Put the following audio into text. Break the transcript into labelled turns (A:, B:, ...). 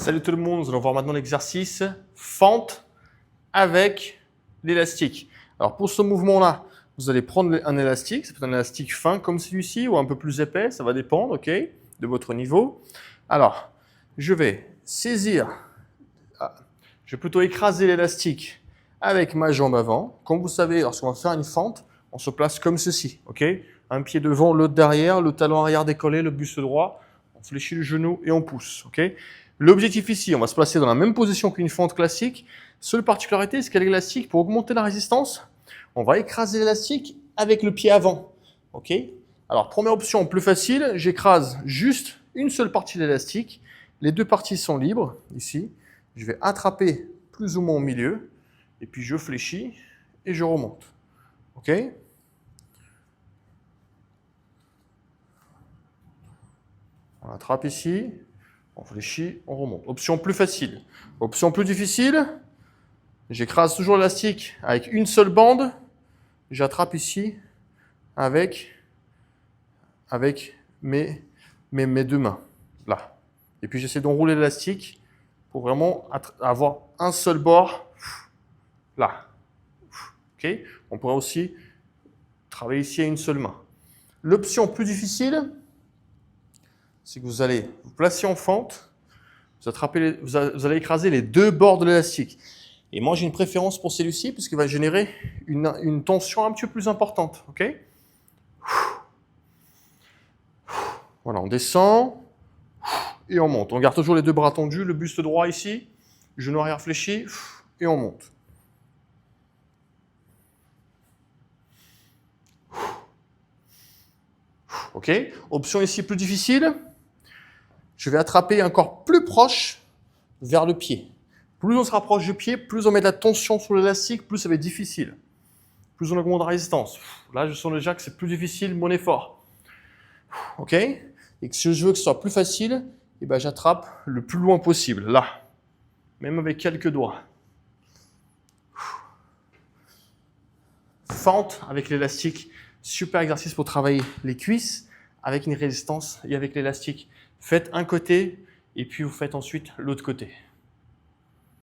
A: Salut tout le monde, nous allons voir maintenant l'exercice fente avec l'élastique. Alors pour ce mouvement-là, vous allez prendre un élastique, c'est peut-être un élastique fin comme celui-ci ou un peu plus épais, ça va dépendre, ok, de votre niveau. Alors, je vais saisir, je vais plutôt écraser l'élastique avec ma jambe avant. Comme vous savez, lorsqu'on va faire une fente, on se place comme ceci, ok? Un pied devant, l'autre derrière, le talon arrière décollé, le buste droit, on fléchit le genou et on pousse, ok? L'objectif ici, on va se placer dans la même position qu'une fente classique. Seule particularité, c'est qu'avec l'élastique, pour augmenter la résistance, on va écraser l'élastique avec le pied avant. Ok? Alors, première option, plus facile, j'écrase juste une seule partie de l'élastique. Les deux parties sont libres, ici. Je vais attraper plus ou moins au milieu, et puis je fléchis et je remonte. Ok? On attrape ici. On fléchit, on remonte. Option plus facile. Option plus difficile, j'écrase toujours l'élastique avec une seule bande. J'attrape ici avec mes deux mains. Là. Et puis j'essaie d'enrouler l'élastique pour vraiment avoir un seul bord. Là. Ok? On pourrait aussi travailler ici à une seule main. L'option plus difficile, c'est que vous allez vous placer en fente, vous allez écraser les deux bords de l'élastique. Et moi, j'ai une préférence pour celui-ci, puisqu'il va générer une tension un petit peu plus importante. Ok? Voilà, on descend et on monte. On garde toujours les deux bras tendus, le buste droit ici, genou arrière fléchi, et on monte. Ok? Option ici plus difficile. Je vais attraper encore plus proche vers le pied. Plus on se rapproche du pied, plus on met de la tension sur l'élastique, plus ça va être difficile. Plus on augmente la résistance. Là, je sens déjà que c'est plus difficile mon effort. Ok? Et que si je veux que ce soit plus facile, eh ben, j'attrape le plus loin possible, là. Même avec quelques doigts. Fente avec l'élastique. Super exercice pour travailler les cuisses avec une résistance et avec l'élastique. Faites un côté et puis vous faites ensuite l'autre côté.